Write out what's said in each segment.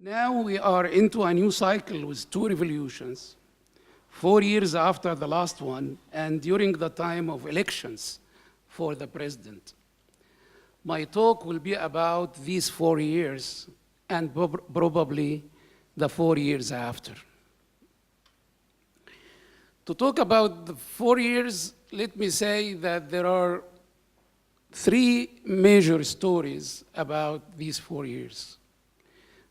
Now we are into a new cycle with two revolutions, 4 years after the last one, and during the time of elections for the president. My talk will be about these 4 years and probably the 4 years after. To talk about the 4 years, let me say that there are three major stories about these 4 years.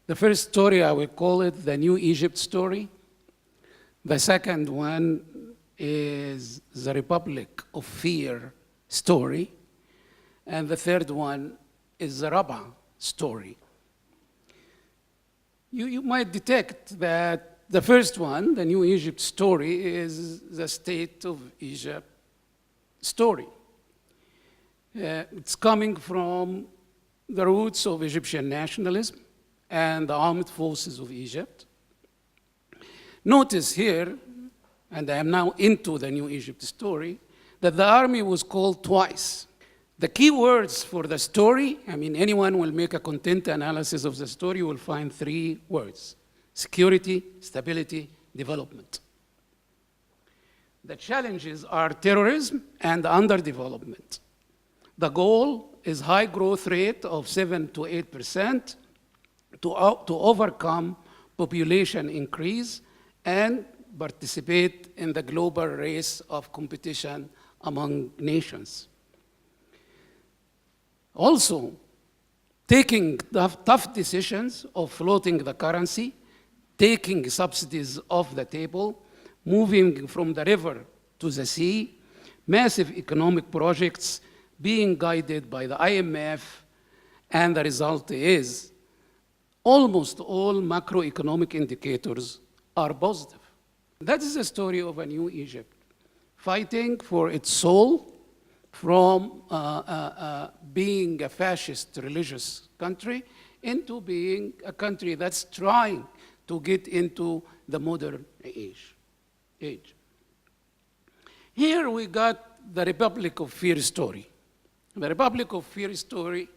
The first story, I will call it the New Egypt story. The second one is the Republic of Fear story. And the third one is the Rabaa story. You might detect that the first one, the New Egypt story, is the State of Egypt story. It's coming from the roots of Egyptian nationalism and the armed forces of Egypt. Notice here, and I am now into the New Egypt story, that the army was called twice. The key words for the story, anyone will make a content analysis of the story, will find three words: security, stability, development. The challenges are terrorism and underdevelopment. The goal is high growth rate of 7 to 8%, to overcome population increase and participate in the global race of competition among nations. Also, taking tough decisions of floating the currency, taking subsidies off the table, moving from the river to the sea, massive economic projects being guided by the IMF, and the result is almost all macroeconomic indicators are positive. That is the story of a new Egypt, fighting for its soul from being a fascist religious country into being a country that's trying to get into the modern age. Here we got the Republic of Fear story. The Republic of Fear story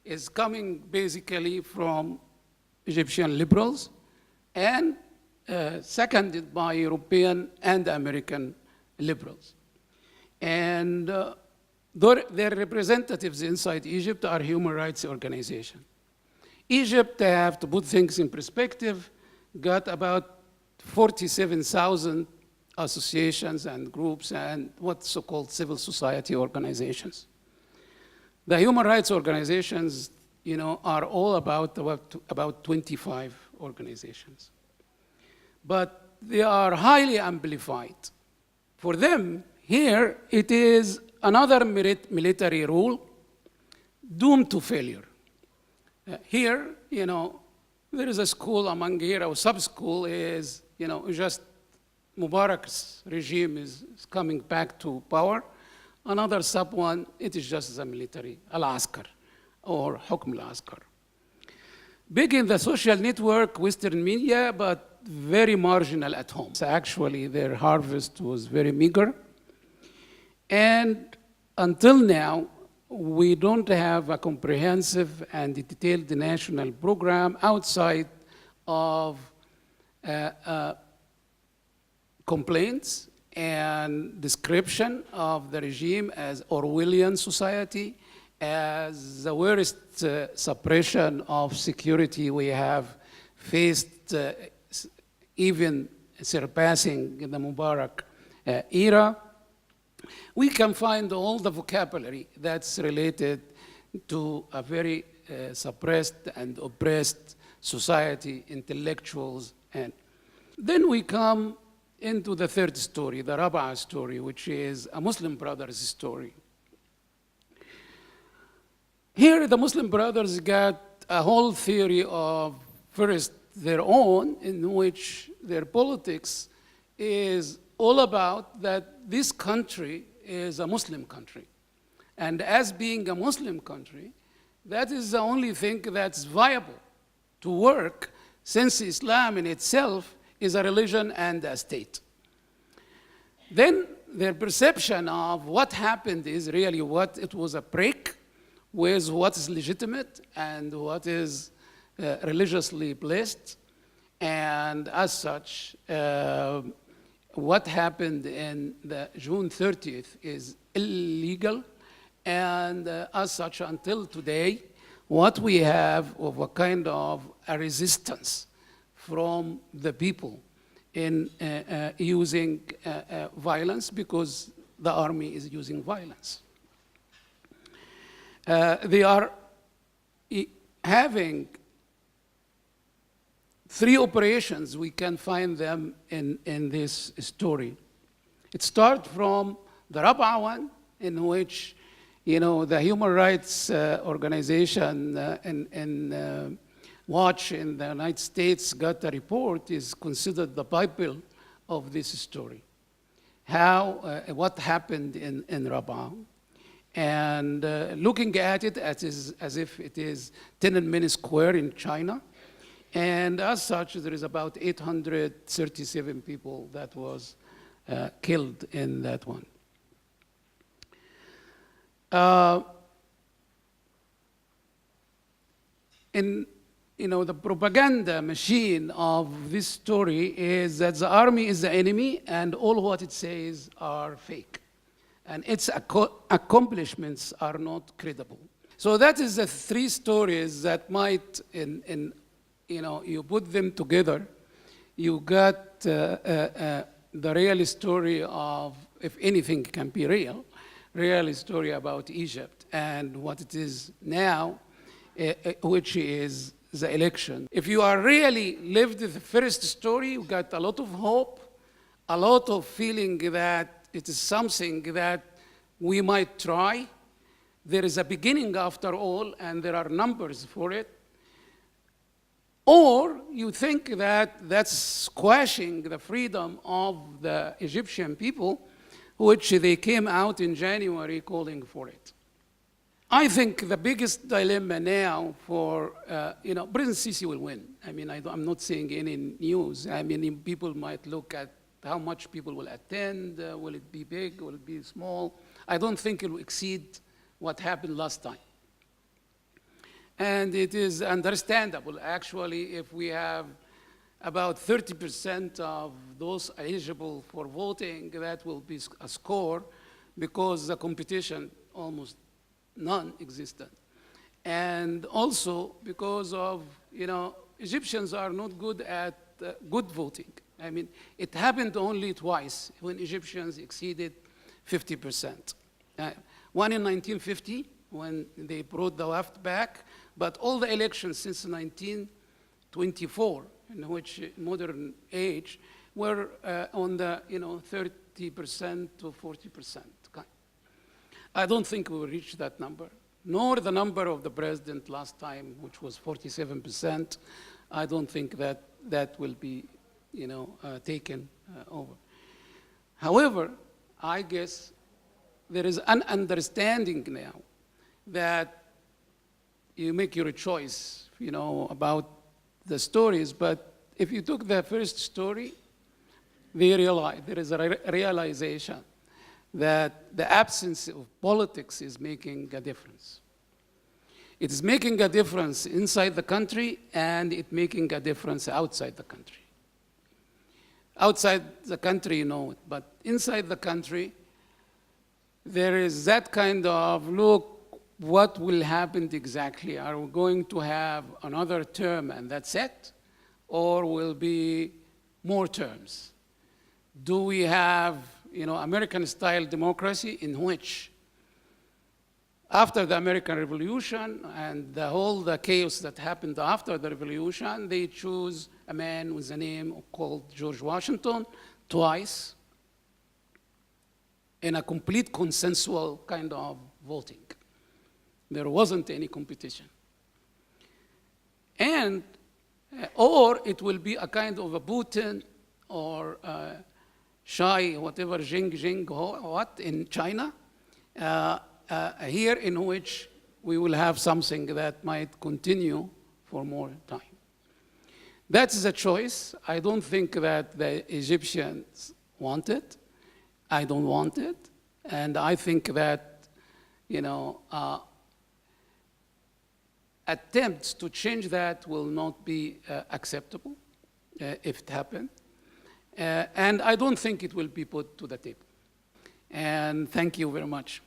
is coming basically from Egyptian liberals and seconded by European and American liberals. And their representatives inside Egypt are human rights organizations. Egypt, I have to put things in perspective, got about 47,000 associations and groups and what's so-called civil society organizations. The human rights organizations, are all about 25 organizations. But they are highly amplified. For them, here, it is another military rule doomed to failure. Here, there is a school among here, our sub-school is, just Mubarak's regime is coming back to power. Another sub one, it is just the military, al-Askar, or Hukm al-Askar. Big in the social network, Western media, but very marginal at home. So actually, their harvest was very meager. And until now, we don't have a comprehensive and detailed national program outside of complaints and description of the regime as Orwellian society, as the worst suppression of security we have faced, even surpassing the Mubarak era. We can find all the vocabulary that's related to a very suppressed and oppressed society, intellectuals. And then we come into the third story, the Rabaa story, which is a Muslim Brothers story. Here, the Muslim Brothers got a whole theory of, first, their own, in which their politics is all about that this country is a Muslim country. And as being a Muslim country, that is the only thing that's viable to work, since Islam in itself is a religion and a state. Then their perception of what happened is really what it was a break with what is legitimate and what is religiously blessed, and as such, what happened in the June 30th is illegal, and as such, until today, what we have of a kind of a resistance from the people in using violence, because the army is using violence. They are having 3 operations. We can find them in this story. It starts from the Rabaa one, in which, you know, the human rights organization and Watch in the United States got a report, is considered the Bible of this story. What happened in Rabaa. And looking at it as if it is Tiananmen Square in China. And as such, there is about 837 people that was killed in that one. The propaganda machine of this story is that the army is the enemy and all what it says are fake. And its accomplishments are not credible. So that is the 3 stories that might, you put them together, you got the real story of, if anything can be real story about Egypt and what it is now, which is the election. If you are really lived the first story, you got a lot of hope, a lot of feeling that it is something that we might try. There is a beginning after all, and there are numbers for it. Or you think that that's squashing the freedom of the Egyptian people, which they came out in January calling for it. I think the biggest dilemma now for, President Sisi will win. I mean, I'm not saying any news. I mean, people might look at how much people will attend. Will it be big? Will it be small? I don't think it will exceed what happened last time. And it is understandable, actually, if we have about 30% of those eligible for voting, that will be a score, because the competition almost non-existent. And also because of, Egyptians are not good at good voting. I mean, it happened only twice when Egyptians exceeded 50%. One in 1950, when they brought the left back, but all the elections since 1924, in which modern age, were on the 30% to 40%. I don't think we will reach that number, nor the number of the president last time, which was 47%. I don't think that will be, taken over. However, I guess there is an understanding now that you make your choice, about the stories. But if you took the first story, there is a realization that the absence of politics is making a difference. It is making a difference inside the country, and it's making a difference outside the country. Outside the country, it, but inside the country, there is that kind of look, what will happen exactly? Are we going to have another term and that's it? Or will be more terms? Do we have, American-style democracy in which, after the American Revolution and the chaos that happened after the Revolution, they choose a man with a name called George Washington twice in a complete consensual kind of voting. There wasn't any competition. And, or it will be a kind of a Putin or Xi, whatever, Xing, what, in China, here in which we will have something that might continue for more time. That's the choice. I don't think that the Egyptians want it. I don't want it. And I think that, attempts to change that will not be acceptable if it happens. And I don't think it will be put to the table. And thank you very much.